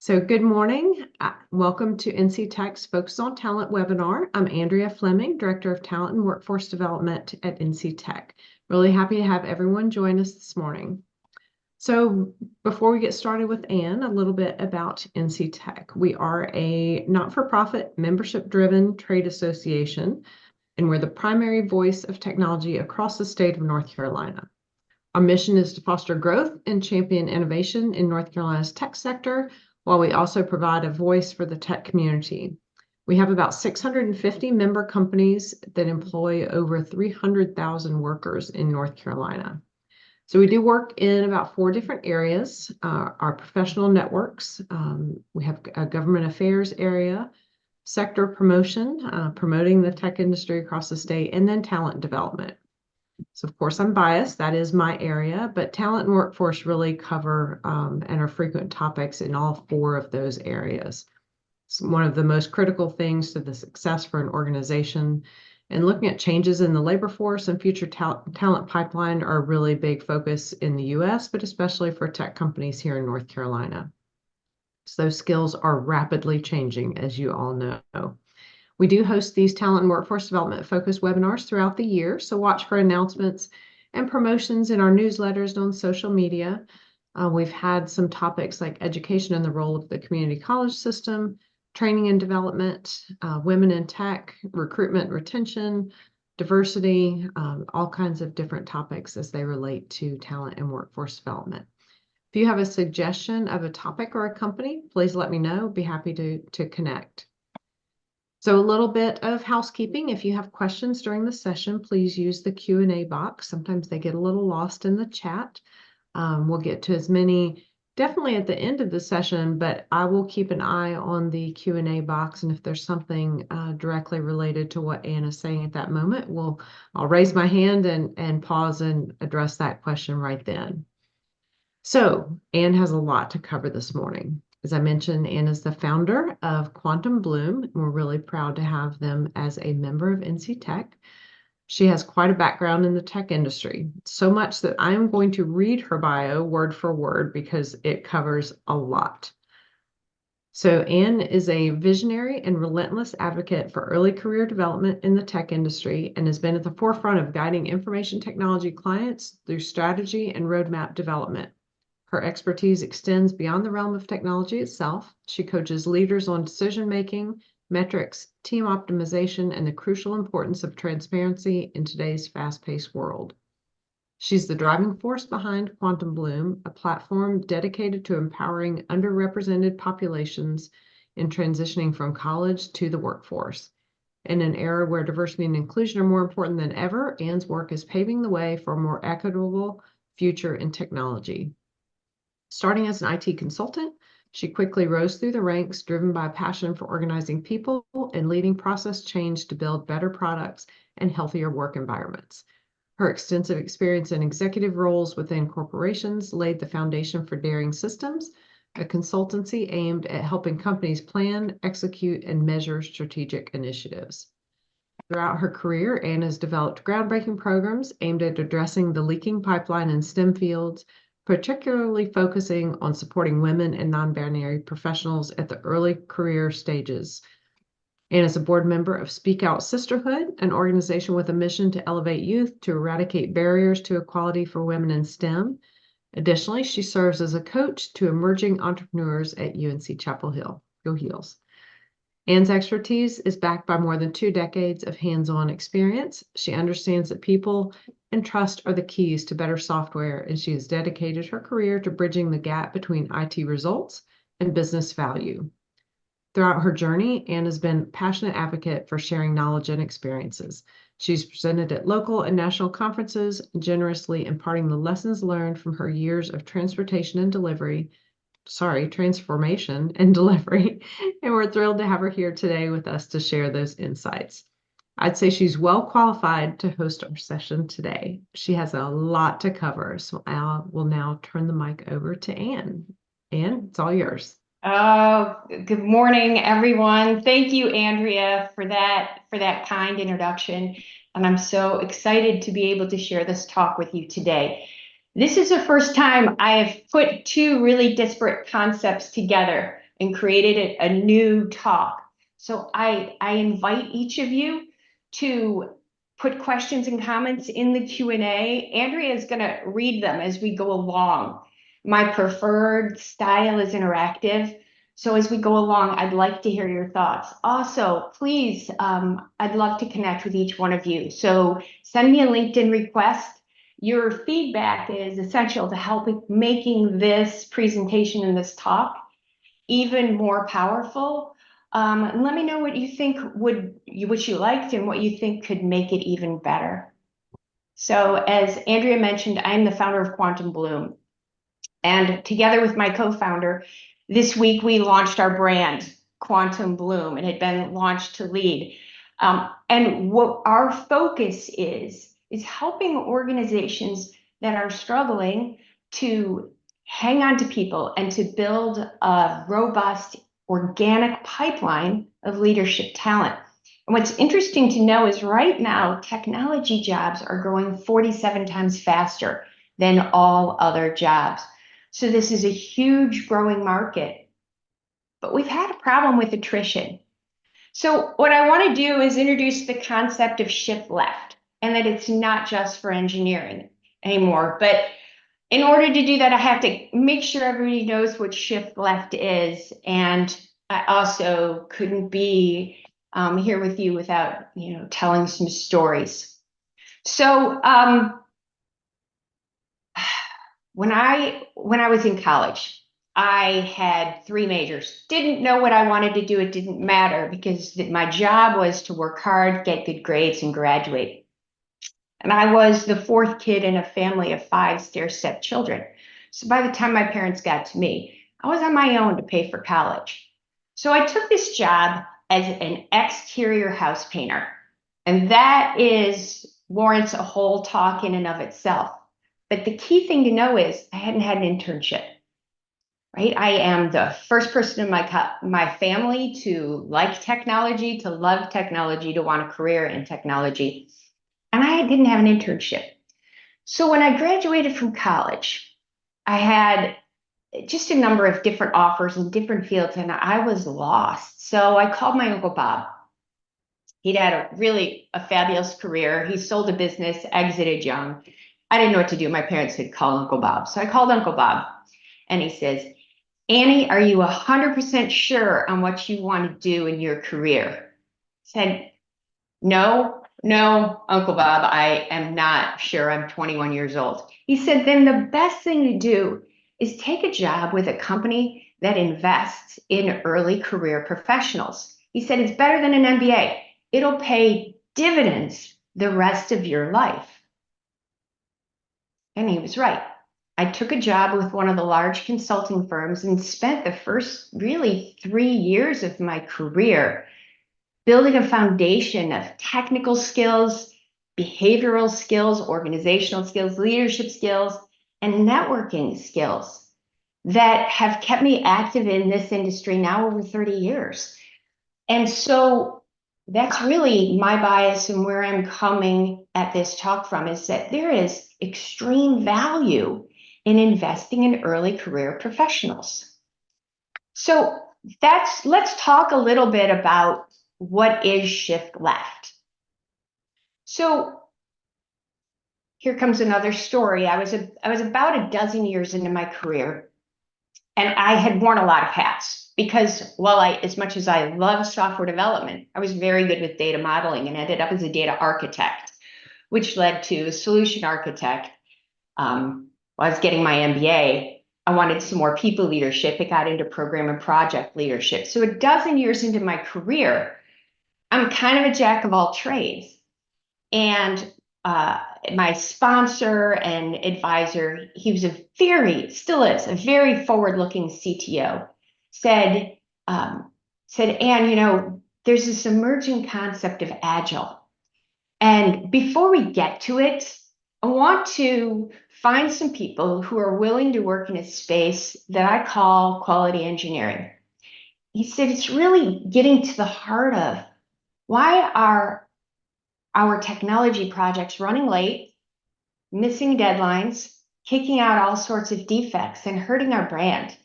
So good morning. Welcome to NC Tech's Focus on Talent webinar. I'm Andrea Fleming, Director of Talent and Workforce Development at NC Tech. Really happy to have everyone join us this morning. So before we get started with Ann, a little bit about NC Tech. We are a not-for-profit, membership-driven trade association, and we're the primary voice of technology across the state of North Carolina. Our mission is to foster growth and champion innovation in North Carolina's tech sector, while we also provide a voice for the tech community. We have about 650 member companies that employ over 300,000 workers in North Carolina. So we do work in about 4 different areas. Our professional networks, we have a government affairs area, sector promotion, promoting the tech industry across the state, and then talent development. So of course I'm biased, that is my area, but talent and workforce really cover and are frequent topics in all 4 of those areas. It's one of the most critical things to the success for an organization, and looking at changes in the labor force and future talent pipeline are a really big focus in the US, but especially for tech companies here in North Carolina. So those skills are rapidly changing, as you all know. We do host these talent and workforce development focused webinars throughout the year, so watch for announcements and promotions in our newsletters and on social media. We've had some topics like education and the role of the community college system, training and development, women in tech, recruitment, retention, diversity, all kinds of different topics as they relate to talent and workforce development. If you have a suggestion of a topic or a company, please let me know. Be happy to connect. So a little bit of housekeeping. If you have questions during the session, please use the Q&A box. Sometimes they get a little lost in the chat. We'll get to as many definitely at the end of the session, but I will keep an eye on the Q&A box. And if there's something directly related to what Ann is saying at that moment, I'll raise my hand and pause and address that question right then. So Ann has a lot to cover this morning. As I mentioned, Ann is the founder of Quantum Bloom, and we're really proud to have them as a member of NC Tech. She has quite a background in the tech industry, so much that I'm going to read her bio word for word because it covers a lot. So Ann is a visionary and relentless advocate for early career development in the tech industry and has been at the forefront of guiding information technology clients through strategy and roadmap development. Her expertise extends beyond the realm of technology itself. She coaches leaders on decision-making, metrics, team optimization, and the crucial importance of transparency in today's fast-paced world. She's the driving force behind Quantum Bloom, a platform dedicated to empowering underrepresented populations in transitioning from college to the workforce. In an era where diversity and inclusion are more important than ever, Ann's work is paving the way for a more equitable future in technology. Starting as an IT consultant, she quickly rose through the ranks, driven by a passion for organizing people and leading process change to build better products and healthier work environments. Her extensive experience in executive roles within corporations laid the foundation for Daring Systems, a consultancy aimed at helping companies plan, execute, and measure strategic initiatives. Throughout her career, Ann has developed groundbreaking programs aimed at addressing the leaking pipeline in STEM fields, particularly focusing on supporting women and non-binary professionals at the early career stages. Ann is a board member of Speak Out Sisterhood, an organization with a mission to elevate youth to eradicate barriers to equality for women in STEM. Additionally, she serves as a coach to emerging entrepreneurs at UNC Chapel Hill. Go Heels. Ann's expertise is backed by more than 2 decades of hands-on experience. She understands that people and trust are the keys to better software, and she has dedicated her career to bridging the gap between IT results and business value. Throughout her journey, Ann has been a passionate advocate for sharing knowledge and experiences. She's presented at local and national conferences, generously imparting the lessons learned from her years of transformation and delivery, and we're thrilled to have her here today with us to share those insights. I'd say she's well qualified to host our session today. She has a lot to cover, so I will now turn the mic over to Ann. Ann, it's all yours. Oh, good morning, everyone. Thank you, Andrea, for that kind introduction. And I'm so excited to be able to share this talk with you today. This is the first time I have put 2 really disparate concepts together, and created a new talk. So I invite each of you to put questions and comments in the Q&A. Andrea is going to read them as we go along. My preferred style is interactive. So as we go along, I'd like to hear your thoughts. Also, please, I'd love to connect with each one of you. So send me a LinkedIn request. Your feedback is essential to help making this presentation and this talk even more powerful. And let me know what you think what you liked and what you think could make it even better. So as Andrea mentioned, I'm the founder of Quantum Bloom. And together with my co-founder, this week we launched our brand, Quantum Bloom, and it had been launched to lead. And what our focus is helping organizations that are struggling to hang on to people and to build a robust organic pipeline of leadership talent. And what's interesting to know is right now, technology jobs are growing 47 times faster than all other jobs. So this is a huge growing market, but we've had a problem with attrition. So what I want to do is introduce the concept of shift left, and that it's not just for engineering anymore. But in order to do that, I have to make sure everybody knows what shift left is. And I also couldn't be here with you without, telling some stories. So when I was in college, I had 3 majors. Didn't know what I wanted to do. It didn't matter because my job was to work hard, get good grades, and graduate. And I was the 4th kid in a family of 5 stair-step children. So by the time my parents got to me, I was on my own to pay for college. So I took this job as an exterior house painter. And that warrants a whole talk in and of itself. But the key thing to know is I hadn't had an internship, right? I am the first person in my family to like technology, to love technology, to want a career in technology. And I didn't have an internship. So when I graduated from college, I had just a number of different offers in different fields, and I was lost. So I called my Uncle Bob. He'd had a fabulous career. He sold a business, exited young. I didn't know what to do. My parents said, call Uncle Bob. So I called Uncle Bob, and he says, Annie, are you 100% sure on what you want to do in your career? I said, no, Uncle Bob, I am not sure. I'm 21 years old. He said, then the best thing to do is take a job with a company that invests in early career professionals. He said, it's better than an MBA. It'll pay dividends the rest of your life. And he was right. I took a job with one of the large consulting firms and spent the first really 3 years of my career building a foundation of technical skills, behavioral skills, organizational skills, leadership skills, and networking skills that have kept me active in this industry now over 30 years. And so that's really my bias and where I'm coming at this talk from, is that there is extreme value in investing in early career professionals. So let's talk a little bit about what is shift left. So here comes another story. I was about a dozen years into my career, and I had worn a lot of hats because as much as I love software development, I was very good with data modeling and ended up as a data architect, which led to a solution architect. While I was getting my MBA, I wanted some more people leadership. It got into program and project leadership. So a dozen years into my career, I'm kind of a jack of all trades. And my sponsor and advisor, he was still is a very forward-looking CTO, said, Anne, there's this emerging concept of agile. And before we get to it, I want to find some people who are willing to work in a space that I call quality engineering. He said, it's really getting to the heart of why are our technology projects running late, missing deadlines, kicking out all sorts of defects, and hurting our brand.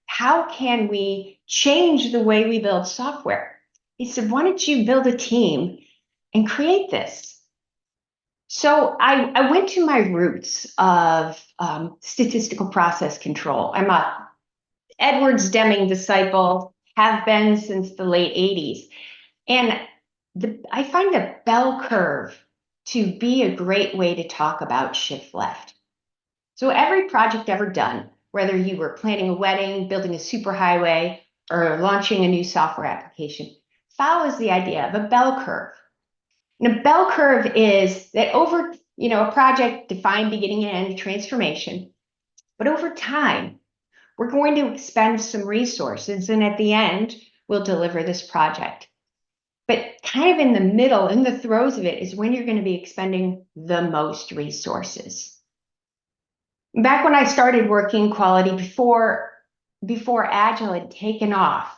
how can we change the way we build software? He said, why don't you build a team and create this? So I went to my roots of statistical process control. I'm a Edwards Deming disciple, have been since the late 80s. And I find a bell curve to be a great way to talk about shift left. So every project ever done, whether you were planning a wedding, building a superhighway, or launching a new software application, follows the idea of a bell curve. And a bell curve is that over, a project defined beginning and end transformation, but over time, we're going to expend some resources, and at the end, we'll deliver this project. But kind of in the middle, in the throes of it, is when you're going to be expending the most resources. Back when I started working quality before Agile had taken off,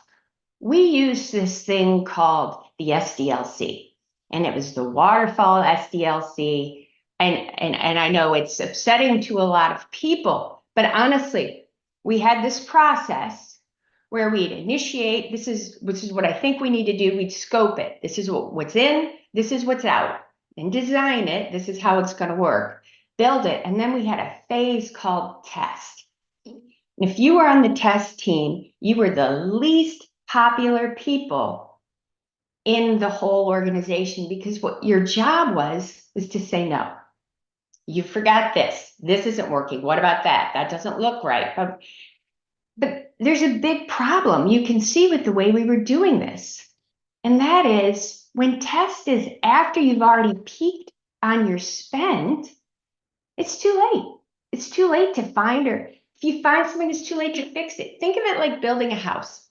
we used this thing called the SDLC, and it was the waterfall SDLC. And I know it's upsetting to a lot of people, but honestly, we had this process where we'd initiate, this is what I think we need to do. We'd scope it. This is what's in, this is what's out. And design it, this is how it's going to work. Build it, and then we had a phase called test. If you were on the test team, you were the least popular people in the whole organization, because what your job was to say no. You forgot this. This isn't working. What about that? That doesn't look right. But there's a big problem you can see with the way we were doing this. And that is when test is after you've already peaked on your spend, it's too late. It's too late to find, or if you find something, it's too late to fix it. Think of it like building a house.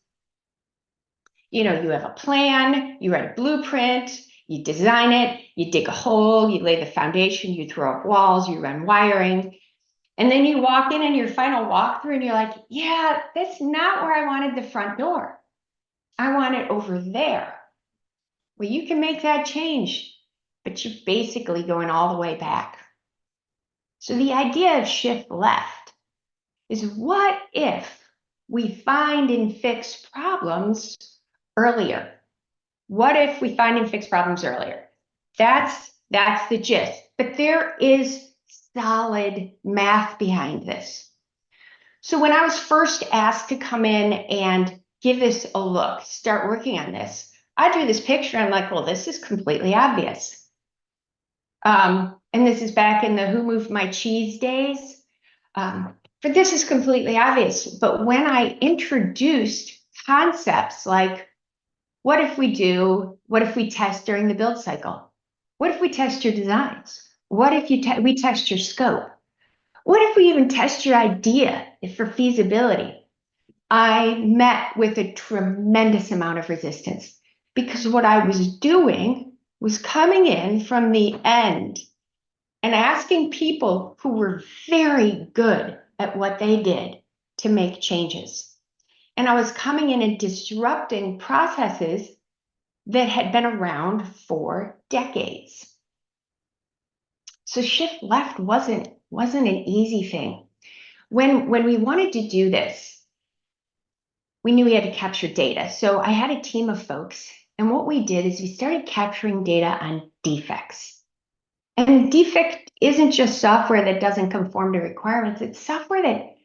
You have a plan, you write a blueprint, you design it, you dig a hole, you lay the foundation, you throw up walls, you run wiring. And then you walk in your final walkthrough and you're like, yeah, that's not where I wanted the front door. I want it over there. Well, you can make that change, but you're basically going all the way back. So the idea of shift left is, what if we find and fix problems earlier? What if we find and fix problems earlier? That's the gist. But there is solid math behind this. So when I was first asked to come in and give this a look, start working on this, I drew this picture. I'm like, well, this is completely obvious. And this is back in the Who Moved My Cheese days. But this is completely obvious. But when I introduced concepts like, what if we test during the build cycle? What if we test your designs? What if we test your scope? What if we even test your idea for feasibility? I met with a tremendous amount of resistance, because what I was doing was coming in from the end and asking people who were very good at what they did to make changes. And I was coming in and disrupting processes that had been around for decades. So shift left wasn't an easy thing. When we wanted to do this, we knew we had to capture data. So I had a team of folks, and what we did is we started capturing data on defects. And defect isn't just software that doesn't conform to requirements, it's software that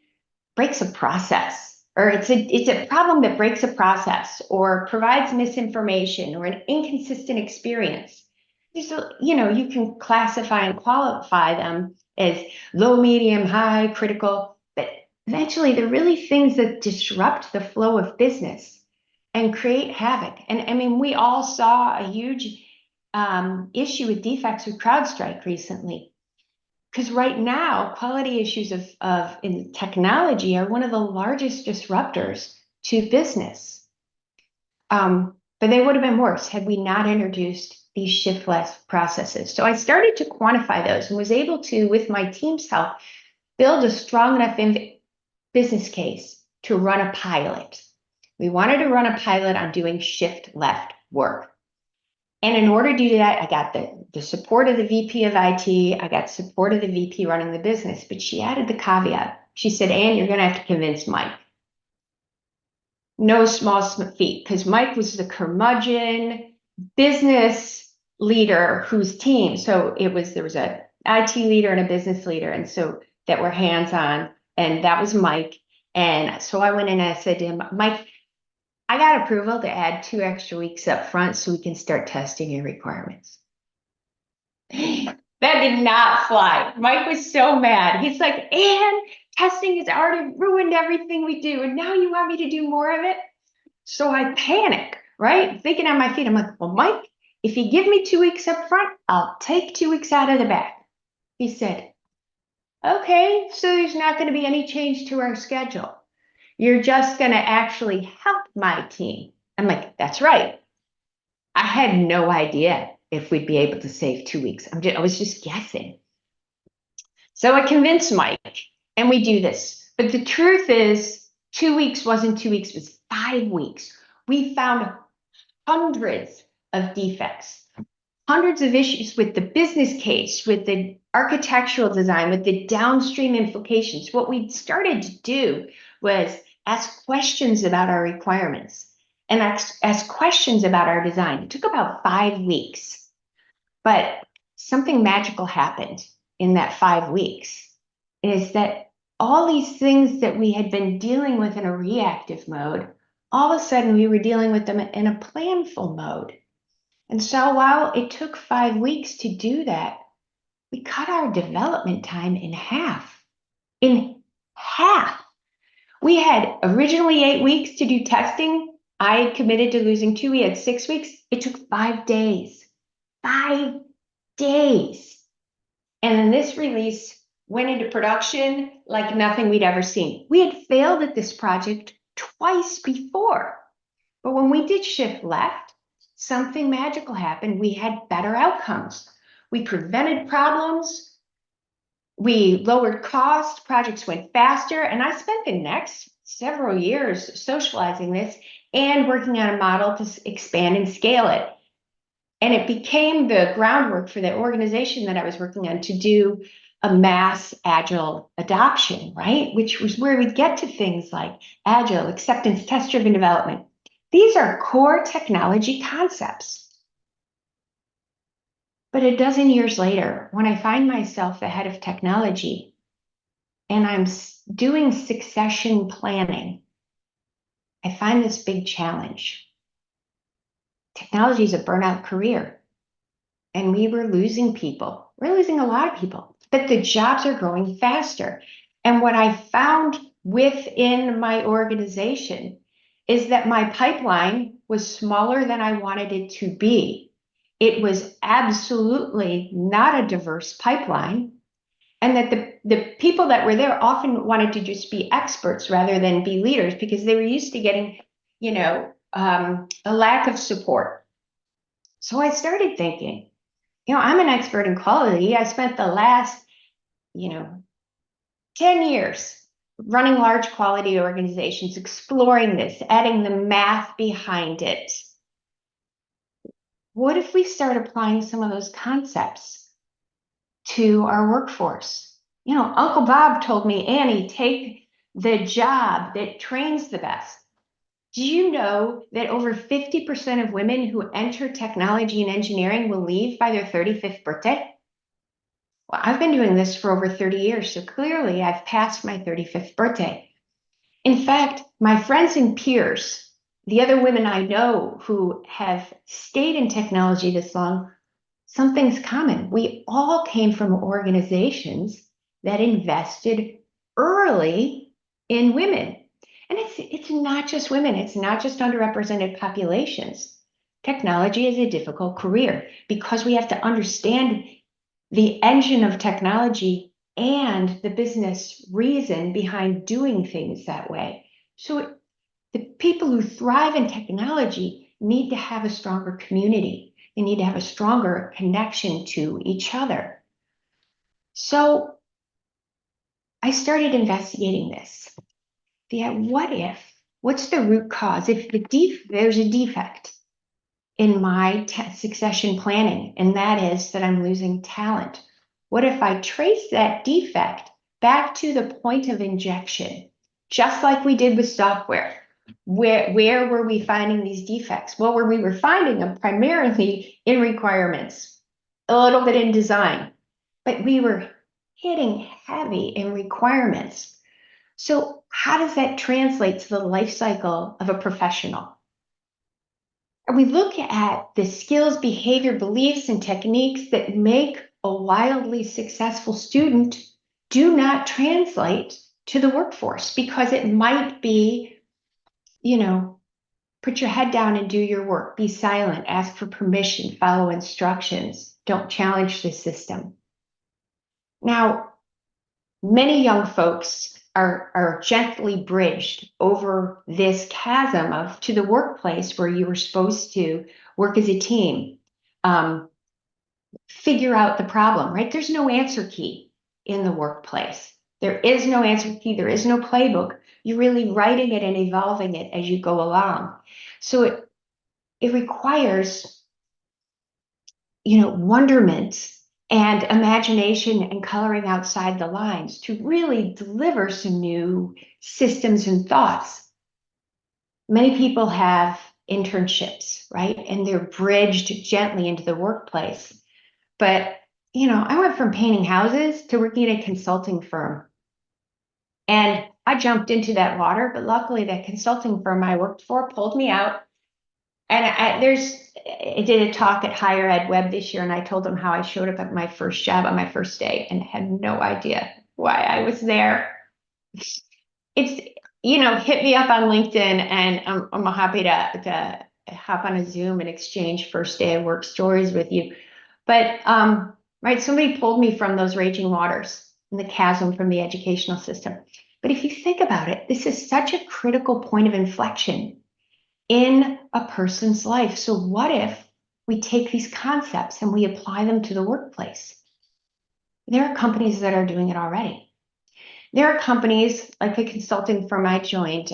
breaks a process, or it's a problem that breaks a process, or provides misinformation, or an inconsistent experience. So, you can classify and qualify them as low, medium, high, critical, but eventually they're really things that disrupt the flow of business and create havoc. And I mean, we all saw a huge issue with defects with CrowdStrike recently. Because right now, quality issues in technology are one of the largest disruptors to business. But they would have been worse had we not introduced these shift left processes. So I started to quantify those and was able to, with my team's help, build a strong enough business case to run a pilot. We wanted to run a pilot on doing shift left work. And in order to do that, I got the support of the VP of IT. I got support of the VP running the business, but she added the caveat. She said, Ann, you're going to have to convince Mike. no small feat, because Mike was the curmudgeon business leader whose team, so there was a IT leader and a business leader, and so that were hands-on, and that was Mike. And so I went in and I said to him, Mike, I got approval to add 2 extra weeks up front so we can start testing your requirements. That did not fly. Mike was so mad. He's like, "Ann, testing has already ruined everything we do, and now you want me to do more of it?" So I panic, right? Thinking on my feet. I'm like, "Well, Mike, if you give me 2 weeks up front, I'll take 2 weeks out of the back." He said, "Okay, so there's not going to be any change to our schedule. You're just going to actually help my team." I'm like, "That's right." I had no idea if we'd be able to save 2 weeks. I was just guessing. So I convinced Mike, and we do this. But the truth is, 2 weeks wasn't 2 weeks, it was 5 weeks. We found hundreds of defects, hundreds of issues with the business case, with the architectural design, with the downstream implications. What we started to do was ask questions about our requirements and ask questions about our design. It took about 5 weeks, but something magical happened in that 5 weeks, is that all these things that we had been dealing with in a reactive mode, all of a sudden we were dealing with them in a planful mode. And so while it took 5 weeks to do that, we cut our development time in half. In half. We had originally 8 weeks to do testing. I had committed to losing 2. We had 6 weeks. It took 5 days. 5 days. And then this release went into production like nothing we'd ever seen. We had failed at this project twice before. But when we did shift left, something magical happened. We had better outcomes. We prevented problems. We lowered costs. Projects went faster. And I spent the next several years socializing this and working on a model to expand and scale it. And it became the groundwork for the organization that I was working on to do a mass agile adoption, right? Which was where we get to things like agile, acceptance, test-driven development. These are core technology concepts. But a dozen years later, when I find myself the head of technology and I'm doing succession planning, I find this big challenge. Technology is a burnout career, and we were losing people. We're losing a lot of people, but the jobs are growing faster. And what I found within my organization is that my pipeline was smaller than I wanted it to be. It was absolutely not a diverse pipeline, and that the people that were there often wanted to just be experts rather than be leaders because they were used to getting, a lack of support. So I started thinking, I'm an expert in quality. I spent the last, 10 years running large quality organizations, exploring this, adding the math behind it. What if we start applying some of those concepts to our workforce? Uncle Bob told me, Annie, take the job that trains the best. Do you know that over 50% of women who enter technology and engineering will leave by their 35th birthday? Well, I've been doing this for over 30 years, so clearly I've passed my 35th birthday. In fact, my friends and peers, the other women I know who have stayed in technology this long, something's common. We all came from organizations that invested early in women. And it's not just women, it's not just underrepresented populations. Technology is a difficult career because we have to understand the engine of technology and the business reason behind doing things that way. So the people who thrive in technology need to have a stronger community. They need to have a stronger connection to each other. So I started investigating this. What's the root cause? If there's a defect in my succession planning, and that is that I'm losing talent. What if I trace that defect back to the point of injection, just like we did with software? Where were we finding these defects? Well, where we were finding them primarily in requirements, a little bit in design, but we were hitting heavy in requirements. So how does that translate to the life cycle of a professional? And we look at the skills, behavior, beliefs, and techniques that make a wildly successful student do not translate to the workforce because it might be, put your head down and do your work, be silent, ask for permission, follow instructions, don't challenge the system. Now, many young folks are gently bridged over this chasm of to the workplace where you were supposed to work as a team, figure out the problem, right? There's no answer key in the workplace. There is no answer key. There is no playbook. You're really writing it and evolving it as you go along. So it requires, wonderment and imagination and coloring outside the lines to really deliver some new systems and thoughts. Many people have internships, right? And they're bridged gently into the workplace. But, I went from painting houses to working at a consulting firm. And I jumped into that water, but luckily that consulting firm I worked for pulled me out. And I did a talk at Higher Ed Web this year, and I told them how I showed up at my first job on my first day and had no idea why I was there. It's, hit me up on LinkedIn, and I'm happy to hop on a Zoom and exchange first day of work stories with you. But, right, somebody pulled me from those raging waters in the chasm from the educational system. But if you think about it, this is such a critical point of inflection in a person's life. So what if we take these concepts and we apply them to the workplace? There are companies that are doing it already. There are companies like the consulting firm I joined,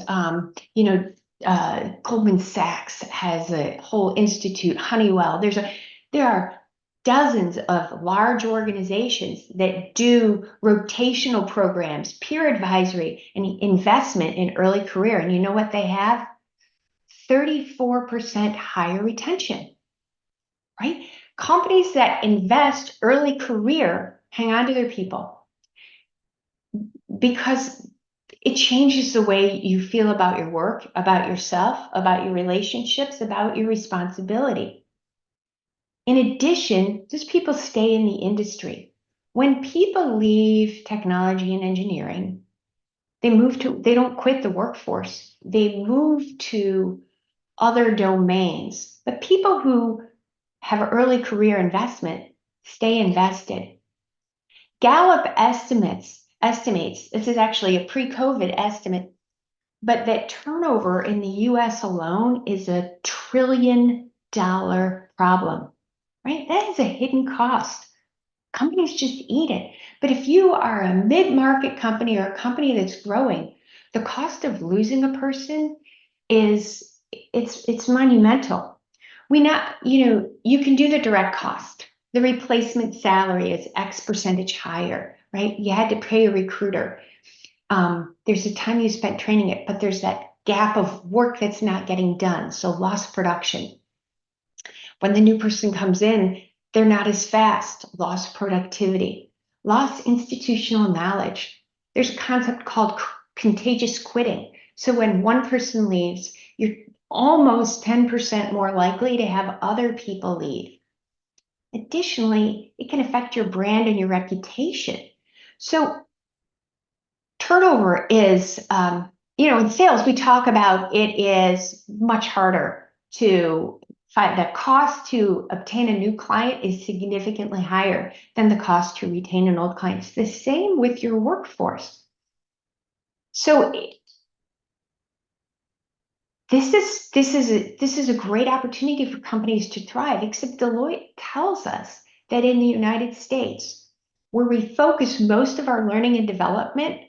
Goldman Sachs has a whole institute, Honeywell. There are dozens of large organizations that do rotational programs, peer advisory, and investment in early career. And you know what they have? 34% higher retention, right? Companies that invest early career hang on to their people because it changes the way you feel about your work, about yourself, about your relationships, about your responsibility. In addition, those people stay in the industry. When people leave technology and engineering, they don't quit the workforce. They move to other domains. But people who have early career investment stay invested. Gallup estimates, this is actually a pre-COVID estimate, but that turnover in the US alone is a $1 trillion problem, right? That is a hidden cost. Companies just eat it. But if you are a mid-market company or a company that's growing, the cost of losing a person it's monumental. You can do the direct cost. The replacement salary is X percentage higher, right? You had to pay a recruiter. There's the time you spent training it, but there's that gap of work that's not getting done. So lost production. When the new person comes in, they're not as fast, lost productivity, lost institutional knowledge. There's a concept called contagious quitting. So when one person leaves, you're almost 10% more likely to have other people leave. Additionally, it can affect your brand and your reputation. So turnover is, in sales, we talk about it is much harder to find. The cost to obtain a new client is significantly higher than the cost to retain an old client. It's the same with your workforce. So this is a great opportunity for companies to thrive, except Deloitte tells us that in the United States, where we focus most of our learning and development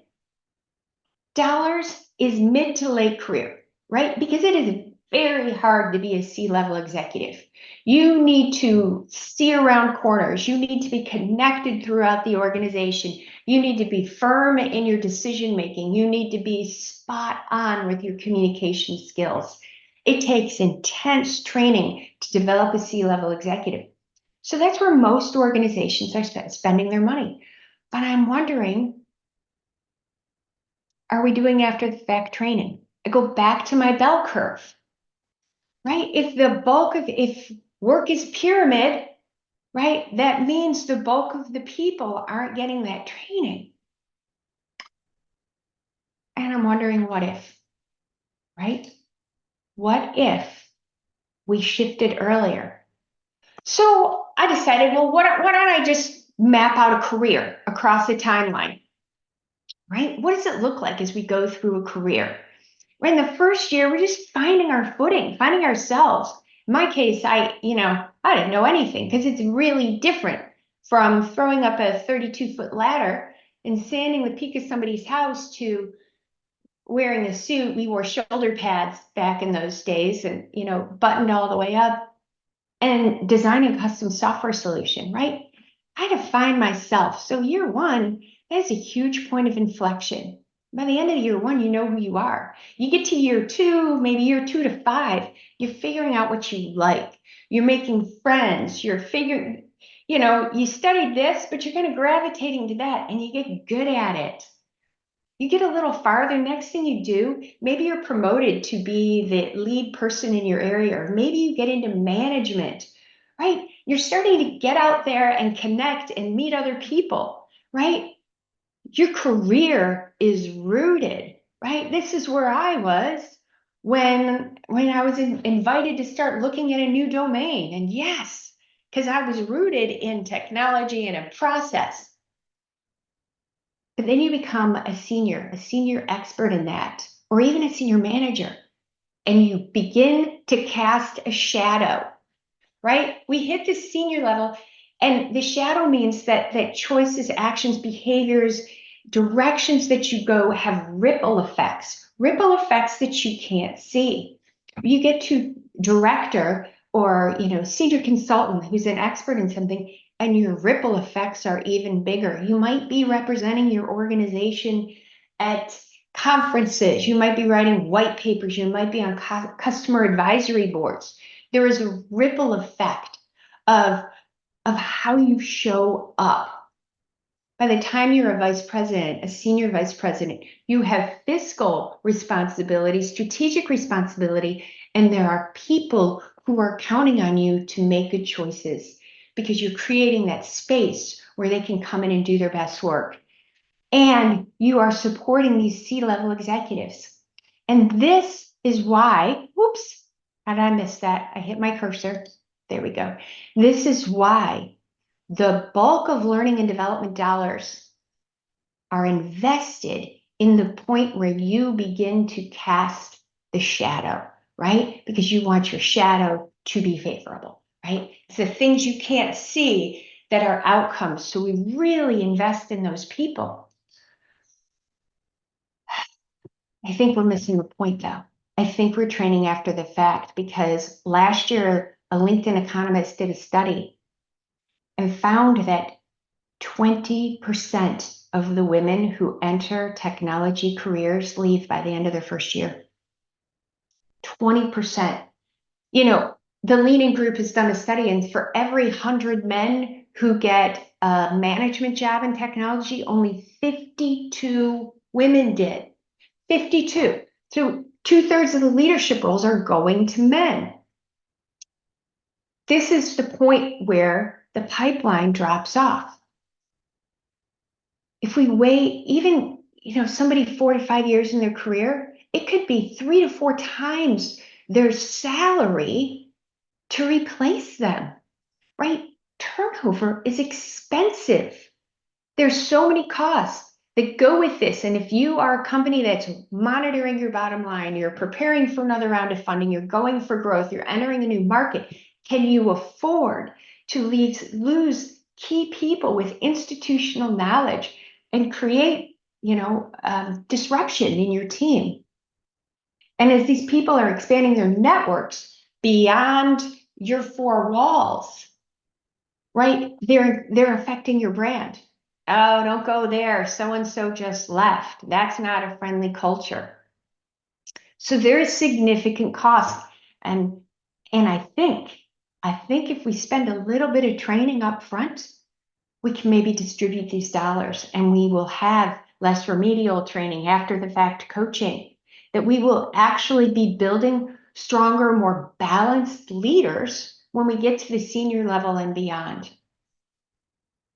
dollars is mid to late career, right? Because it is very hard to be a C-level executive. You need to see around corners. You need to be connected throughout the organization. You need to be firm in your decision making. You need to be spot on with your communication skills. It takes intense training to develop a C-level executive. So that's where most organizations are spending their money. But I'm wondering, are we doing after the fact training? I go back to my bell curve, right? If work is pyramid, right, that means the bulk of the people aren't getting that training. And I'm wondering, what if, right? What if we shifted earlier? So I decided, well, why don't I just map out a career across the timeline, right? What does it look like as we go through a career? In the first year, we're just finding our footing, finding ourselves. In my case, I didn't know anything because it's really different from throwing up a 32-foot ladder and sanding the peak of somebody's house to wearing a suit. We wore shoulder pads back in those days and, buttoned all the way up and designing a custom software solution, right? I had to find myself. So year one, that's a huge point of inflection. By the end of year one, you know who you are. You get to year two, maybe year 2 to 5, you're figuring out what you like. You're making friends. You're figuring, you studied this, but you're kind of gravitating to that and you get good at it. You get a little farther. Next thing you do, maybe you're promoted to be the lead person in your area, or maybe you get into management, right? You're starting to get out there and connect and meet other people, right? Your career is rooted, right? This is where I was when I was invited to start looking at a new domain. And yes, because I was rooted in technology and a process. But then you become a senior expert in that, or even a senior manager, and you begin to cast a shadow, right? We hit the senior level, and the shadow means that choices, actions, behaviors, directions that you go have ripple effects that you can't see. You get to director or senior consultant who's an expert in something, and your ripple effects are even bigger. You might be representing your organization at conferences. You might be writing white papers. You might be on customer advisory boards. There is a ripple effect of how you show up. By the time you're a vice president, a senior vice president, you have fiscal responsibility, strategic responsibility, and there are people who are counting on you to make good choices because you're creating that space where they can come in and do their best work. And you are supporting these C-level executives. And this is why, whoops, how did I miss that? I hit my cursor. There we go. This is why the bulk of learning and development dollars are invested in the point where you begin to cast the shadow, right? Because you want your shadow to be favorable, right? It's the things you can't see that are outcomes. So we really invest in those people. I think we're missing the point though. I think we're training after the fact because last year, a LinkedIn economist did a study and found that 20% of the women who enter technology careers leave by the end of their first year. 20%. The Leading Group has done a study, and for every 100 men who get a management job in technology, only 52 women did. 52. So 2/3 of the leadership roles are going to men. This is the point where the pipeline drops off. If we wait, even, somebody 4 to 5 years in their career, it could be 3 to 4 times their salary to replace them, right? Turnover is expensive. There's so many costs that go with this. And if you are a company that's monitoring your bottom line, you're preparing for another round of funding, you're going for growth, you're entering a new market, can you afford to lose key people with institutional knowledge and create, disruption in your team? And as these people are expanding their networks beyond your 4 walls, right, they're affecting your brand. Oh, don't go there. So-and-so just left. That's not a friendly culture. So there is significant cost. And I think if we spend a little bit of training up front, we can maybe distribute these dollars and we will have less remedial training, after the fact coaching, that we will actually be building stronger, more balanced leaders when we get to the senior level and beyond.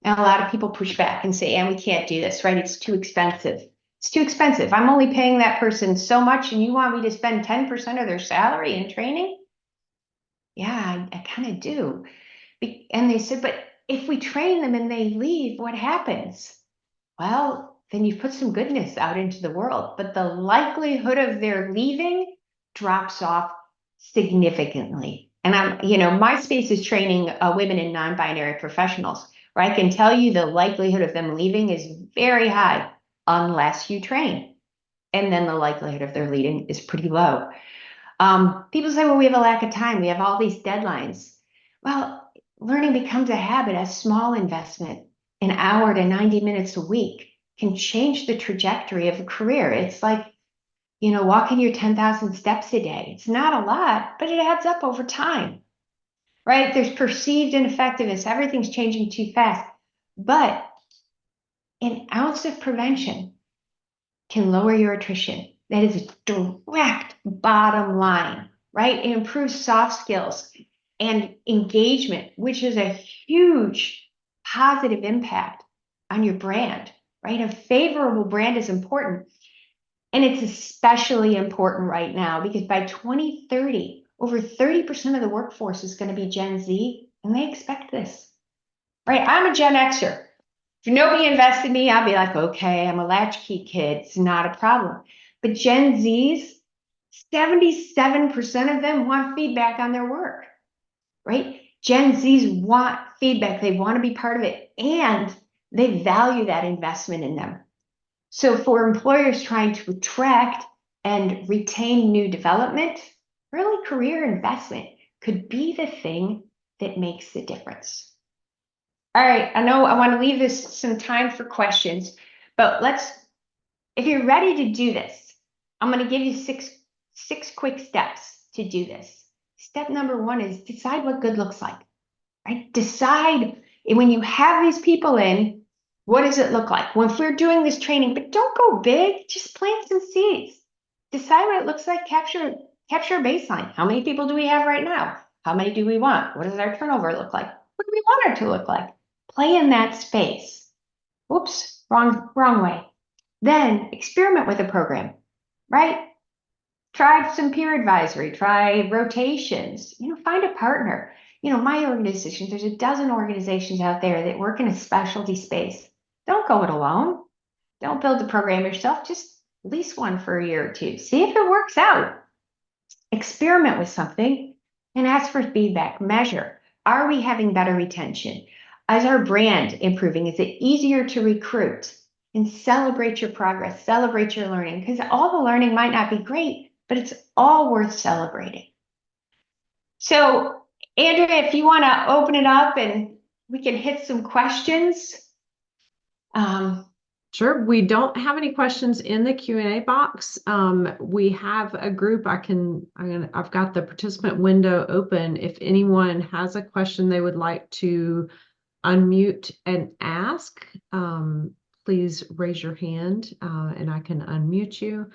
And a lot of people push back and say, and we can't do this, right? It's too expensive. It's too expensive. I'm only paying that person so much and you want me to spend 10% of their salary in training? Yeah, I kind of do. And they said, but if we train them and they leave, what happens? Well, then you put some goodness out into the world, but the likelihood of their leaving drops off significantly. And my space is training women and non-binary professionals, where I can tell you the likelihood of them leaving is very high unless you train. And then the likelihood of their leaving is pretty low. People say, well, we have a lack of time. We have all these deadlines. Well, learning becomes a habit. A small investment, an hour to 90 minutes a week, can change the trajectory of a career. It's like, walking your 10,000 steps a day. It's not a lot, but it adds up over time, right? There's perceived ineffectiveness. Everything's changing too fast. But an ounce of prevention can lower your attrition. That is a direct bottom line, right? It improves soft skills and engagement, which is a huge positive impact on your brand, right? A favorable brand is important. And it's especially important right now because by 2030, over 30% of the workforce is going to be Gen Z, and they expect this, right? I'm a Gen Xer. If nobody invested in me, I'll be like, okay, I'm a latchkey kid. It's not a problem. But Gen Zs, 77% of them want feedback on their work, right? Gen Zs want feedback. They want to be part of it, and they value that investment in them. So for employers trying to attract and retain new development, early career investment could be the thing that makes the difference. All right, I know I want to leave this some time for questions, but if you're ready to do this, I'm going to give you six quick steps to do this. Step number 1 is decide what good looks like, right? Decide when you have these people in, what does it look like? Well, if we're doing this training, but don't go big, just plant some seeds. Decide what it looks like, capture a baseline. How many people do we have right now? How many do we want? What does our turnover look like? What do we want it to look like? Play in that space. Whoops, wrong way. Then experiment with a program, right? Try some peer advisory, try rotations, find a partner. My organization, there's a dozen organizations out there that work in a specialty space. Don't go it alone. Don't build the program yourself. Just lease one for a year or two. See if it works out. Experiment with something and ask for feedback. Measure. Are we having better retention? Is our brand improving? Is it easier to recruit? And celebrate your progress, celebrate your learning, because all the learning might not be great, but it's all worth celebrating. So, Andrea, if you want to open it up and we can hit some questions. Sure. We don't have any questions in the Q&A box. We have a group. I've got the participant window open. If anyone has a question they would like to unmute and ask, please raise your hand and I can unmute you.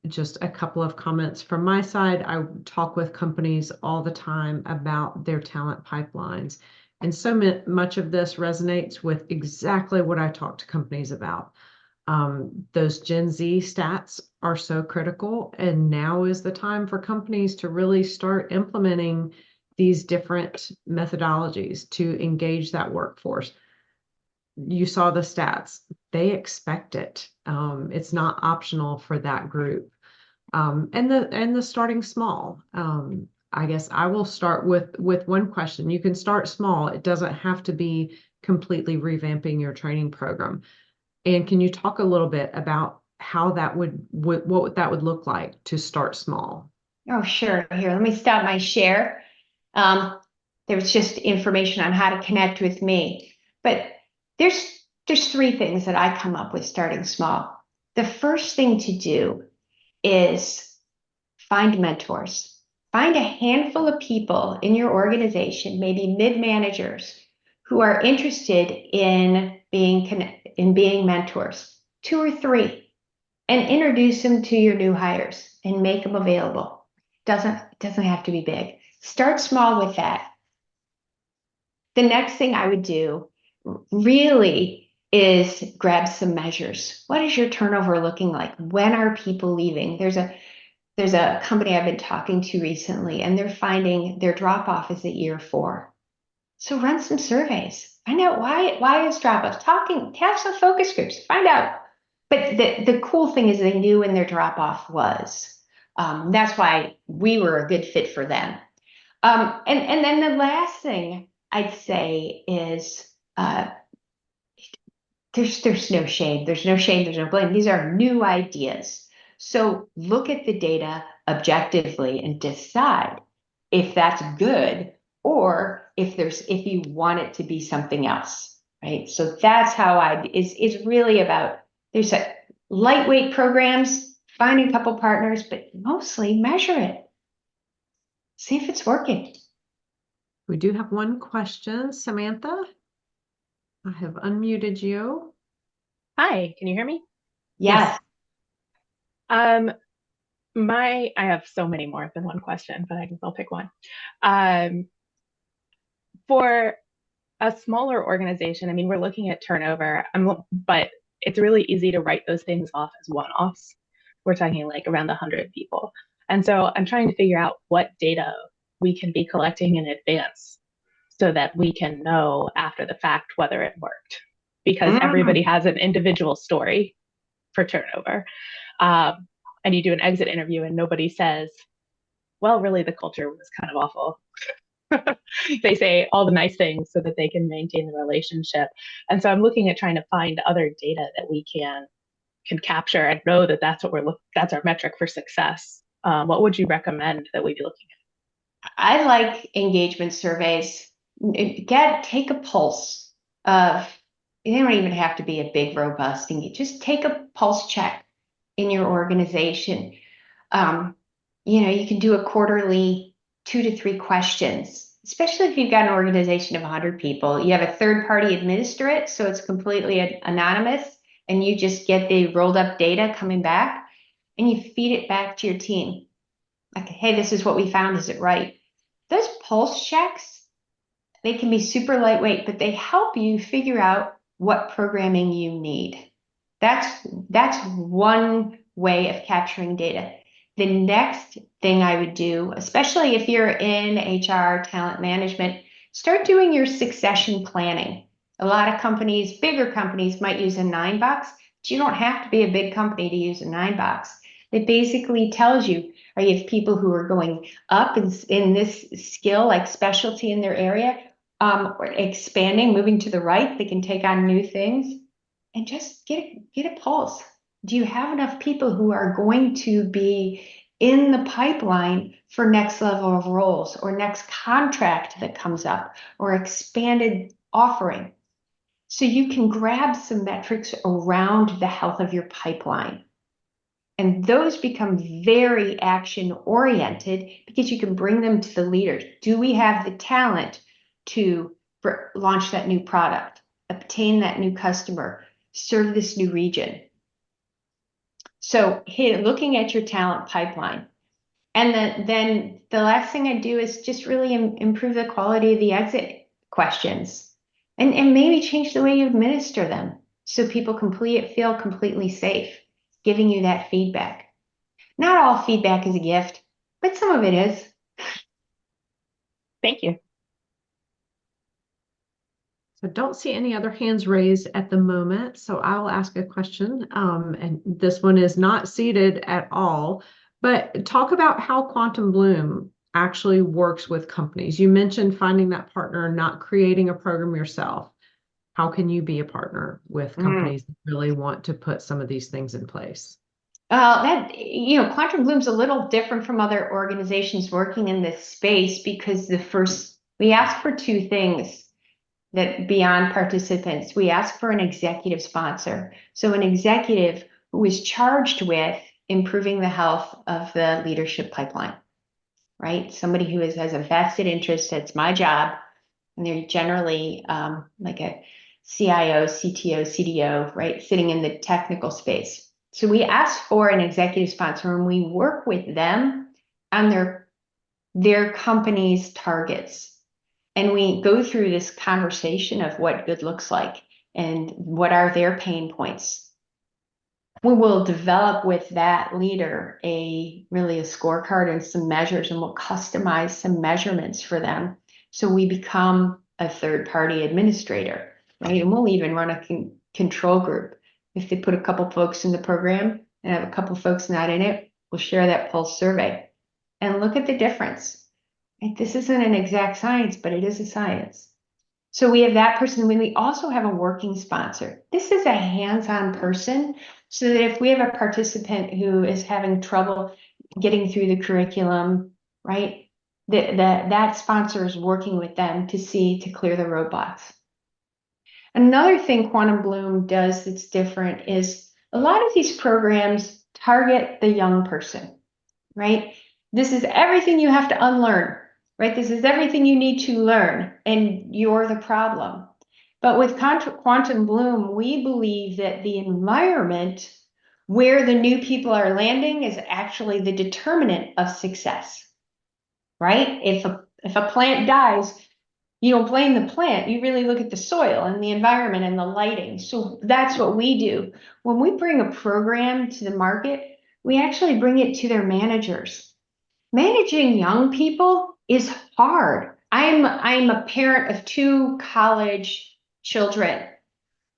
Just a couple of comments from my side. I talk with companies all the time about their talent pipelines. And so much of this resonates with exactly what I talk to companies about. Those Gen Z stats are so critical, and now is the time for companies to really start implementing these different methodologies to engage that workforce. You saw the stats. They expect it. It's not optional for that group. And the starting small. I guess I will start with one question. You can start small. It doesn't have to be completely revamping your training program. And can you talk a little bit about how that what that would look like to start small? Oh, sure. Here, let me stop my share. There was just information on how to connect with me, but there's there's three things that I come up with starting small. The first thing to do is find mentors. Find a handful of people in your organization, maybe mid-managers, who are interested in being mentors, 2 or 3, and introduce them to your new hires and make them available. Doesn't have to be big. Start small with that. The next thing I would do really is grab some measures. What is your turnover looking like? When are people leaving? There's a company I've been talking to recently, and they're finding their drop off is at year 4. So run some surveys. Find out why is drop off. Have some focus groups. Find out. But the cool thing is they knew when their drop off was. That's why we were a good fit for them. And then the last thing I'd say is there's no shame. There's no shame. There's no blame. These are new ideas. So look at the data objectively and decide if that's good or if you want it to be something else, right? So that's how it's really about, there's a lightweight programs, find a couple partners, but mostly measure it. See if it's working. We do have one question. Samantha, I have unmuted you. Hi, can you hear me? Yes. Um, I have so many more than one question, but I guess I'll pick one. For a smaller organization, I mean, we're looking at turnover, but it's really easy to write those things off as one-offs. We're talking like around 100 people. And so I'm trying to figure out what data we can be collecting in advance so that we can know after the fact whether it worked. Because everybody has an individual story for turnover. And you do an exit interview and nobody says, well, really, the culture was kind of awful. They say all the nice things so that they can maintain the relationship. And so I'm looking at trying to find other data that we can capture and know that that's our metric for success. What would you recommend that we be looking at? I like engagement surveys. Take a pulse of, they don't even have to be a big, robust engagement. Just take a pulse check in your organization. You can do a quarterly 2 to 3 questions, especially if you've got an organization of 100 people. You have a third party administer it, so it's completely anonymous, and you just get the rolled up data coming back, and you feed it back to your team. Like, hey, this is what we found. Is it right? Those pulse checks, they can be super lightweight, but they help you figure out what programming you need. That's one way of capturing data. The next thing I would do, especially if you're in HR, talent management, start doing your succession planning. A lot of companies, bigger companies, might use a 9-box, but you don't have to be a big company to use a 9-box. It basically tells you, are you have people who are going up in this skill, like specialty in their area, or expanding, moving to the right, they can take on new things, and just get a pulse. Do you have enough people who are going to be in the pipeline for next level of roles or next contract that comes up or expanded offering? So you can grab some metrics around the health of your pipeline. And those become very action oriented because you can bring them to the leaders. Do we have the talent to launch that new product, obtain that new customer, serve this new region? So looking at your talent pipeline. And then the last thing I do is just really improve the quality of the exit questions and maybe change the way you administer them so people feel completely safe, giving you that feedback. Not all feedback is a gift, but some of it is. Thank you. So don't see any other hands raised at the moment. So I will ask a question. And this one is not seated at all, but talk about how Quantum Bloom actually works with companies. You mentioned finding that partner, not creating a program yourself. How can you be a partner with companies that really want to put some of these things in place? Quantum Bloom's a little different from other organizations working in this space because we ask for 2 things. that beyond participants, we ask for an executive sponsor. So an executive who is charged with improving the health of the leadership pipeline, right? Somebody who has a vested interest, it's my job, and they're generally like a CIO, CTO, CDO, right? Sitting in the technical space. So we ask for an executive sponsor and we work with them on their company's targets. And we go through this conversation of what good looks like and what are their pain points. We will develop with that leader really a scorecard and some measures, and we'll customize some measurements for them. So we become a third-party administrator, right? And we'll even run a control group. If they put a couple folks in the program and have a couple folks not in it, we'll share that pulse survey and look at the difference. Right? This isn't an exact science, but it is a science. So we have that person. We also have a working sponsor. This is a hands-on person, so that if we have a participant who is having trouble getting through the curriculum, right, that sponsor is working with them to clear the roadblocks. Another thing Quantum Bloom does that's different is a lot of these programs target the young person, right? This is everything you have to unlearn, right? This is everything you need to learn, and you're the problem. But with Quantum Bloom, we believe that the environment where the new people are landing is actually the determinant of success, right? If a plant dies, you don't blame the plant. You really look at the soil and the environment and the lighting. So that's what we do. When we bring a program to the market, we actually bring it to their managers. Managing young people is hard. I'm a parent of 2 college children,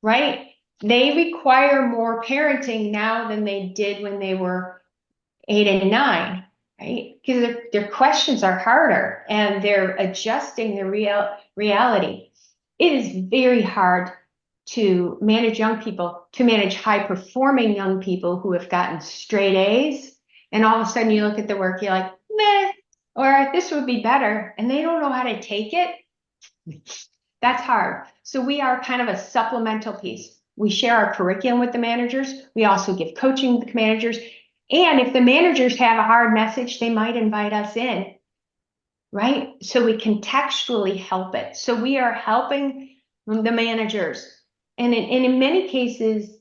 right? They require more parenting now than they did when they were 8 and 9, right? Because their questions are harder and they're adjusting their reality. It is very hard to manage young people, to manage high-performing young people who have gotten straight A's, and all of a sudden you look at the work, you're like, meh, or this would be better, and they don't know how to take it. That's hard. So we are kind of a supplemental piece. We share our curriculum with the managers. We also give coaching to the managers. And if the managers have a hard message, they might invite us in, right? So we contextually help it. So we are helping the managers. And in many cases,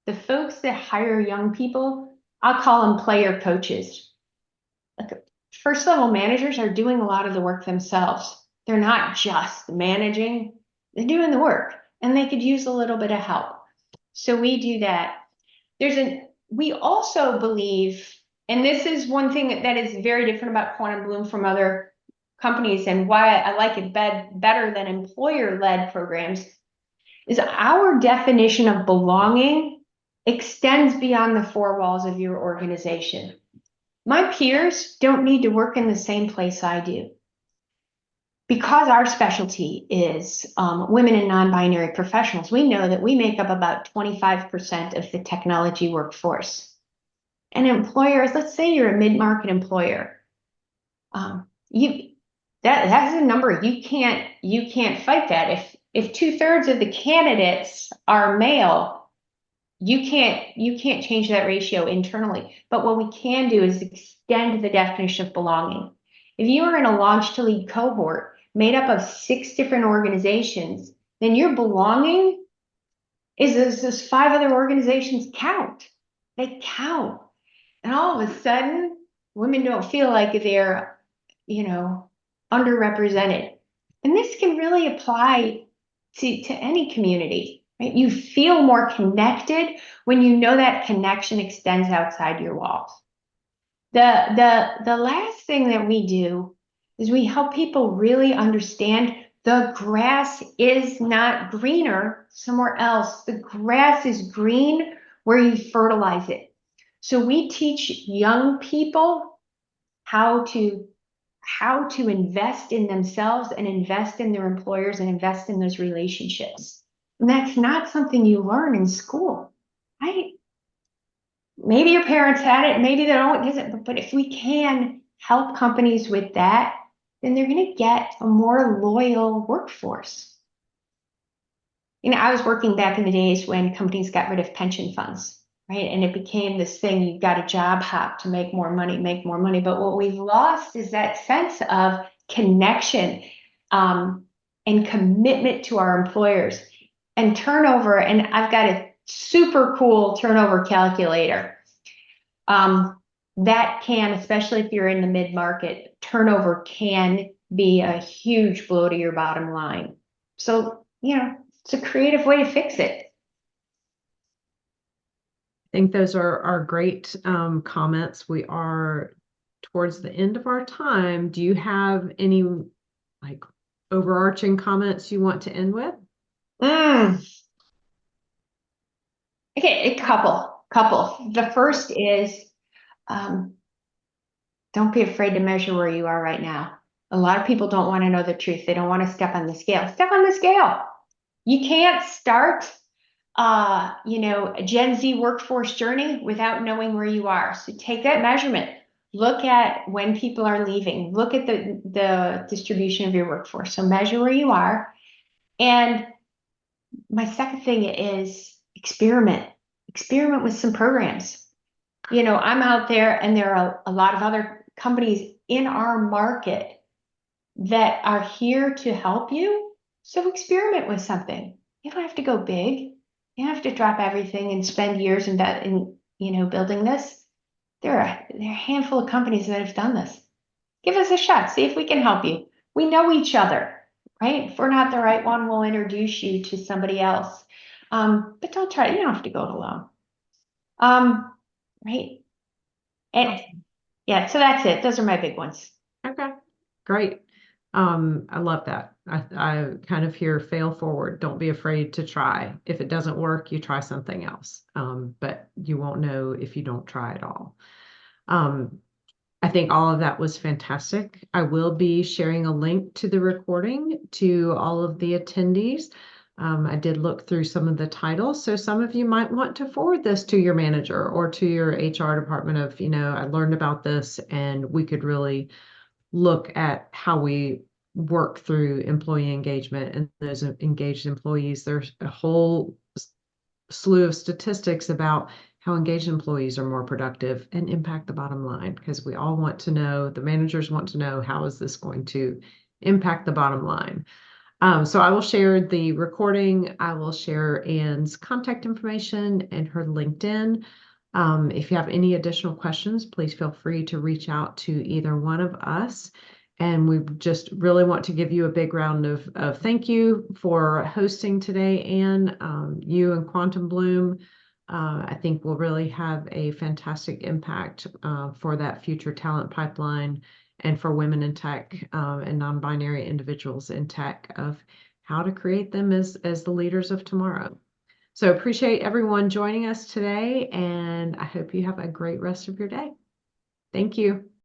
the folks that hire young people, I'll call them player coaches. First level managers are doing a lot of the work themselves. They're not just managing, they're doing the work, and they could use a little bit of help. So we do that. We also believe, and this is one thing that is very different about Quantum Bloom from other companies, and why I like it better than employer-led programs, is our definition of belonging extends beyond the 4 walls of your organization. My peers don't need to work in the same place I do. Because our specialty is women and non-binary professionals, we know that we make up about 25% of the technology workforce. And employers, let's say you're a mid-market employer, that's a number you can't fight that. If 2/3 of the candidates are male, you can't change that ratio internally. But what we can do is extend the definition of belonging. If you are in a launch to lead cohort made up of 6 different organizations, then your belonging is those 5 other organizations count. They count. And all of a sudden, women don't feel like they're, underrepresented. And this can really apply to any community, right? You feel more connected when you know that connection extends outside your walls. The last thing that we do is we help people really understand the grass is not greener somewhere else. The grass is green where you fertilize it. So we teach young people how to invest in themselves and invest in their employers and invest in those relationships. And that's not something you learn in school, right? Maybe your parents had it, maybe they don't, but if we can help companies with that, then they're going to get a more loyal workforce. I was working back in the days when companies got rid of pension funds, right? And it became this thing, you got a job hop to make more money, make more money. But what we've lost is that sense of connection and commitment to our employers and turnover. And I've got a super cool turnover calculator. That can, especially if you're in the mid-market, turnover can be a huge blow to your bottom line. So, it's a creative way to fix it. I think those are great comments. We are towards the end of our time. Do you have any like overarching comments you want to end with? Okay, a couple. The first is, don't be afraid to measure where you are right now. A lot of people don't want to know the truth. They don't want to step on the scale. Step on the scale. You can't start, a Gen Z workforce journey without knowing where you are. So take that measurement. Look at when people are leaving. Look at the distribution of your workforce. So measure where you are. And my second thing is experiment. Experiment with some programs. I'm out there and there are a lot of other companies in our market that are here to help you. So experiment with something. You don't have to go big. You don't have to drop everything and spend years in building this. There are a handful of companies that have done this. Give us a shot. See if we can help you. We know each other, right? If we're not the right one, we'll introduce you to somebody else. But don't try. You don't have to go it alone. Right. And yeah, so that's it. Those are my big ones. Okay, great. I love that. I kind of hear fail forward. Don't be afraid to try. If it doesn't work, you try something else. But you won't know if you don't try at all. I think all of that was fantastic. I will be sharing a link to the recording to all of the attendees. I did look through some of the titles, so some of you might want to forward this to your manager or to your HR department of, I learned about this and we could really look at how we work through employee engagement and those engaged employees. There's a whole slew of statistics about how engaged employees are more productive and impact the bottom line, because we all want to know, the managers want to know, how is this going to impact the bottom line? So I will share the recording. I will share Anne's contact information and her LinkedIn. If you have any additional questions, please feel free to reach out to either one of us. And we just really want to give you a big round of thank you for hosting today, Anne. You and Quantum Bloom, I think will really have a fantastic impact for that future talent pipeline and for women in tech and non-binary individuals in tech, of how to create them as the leaders of tomorrow. So appreciate everyone joining us today, and I hope you have a great rest of your day. Thank you.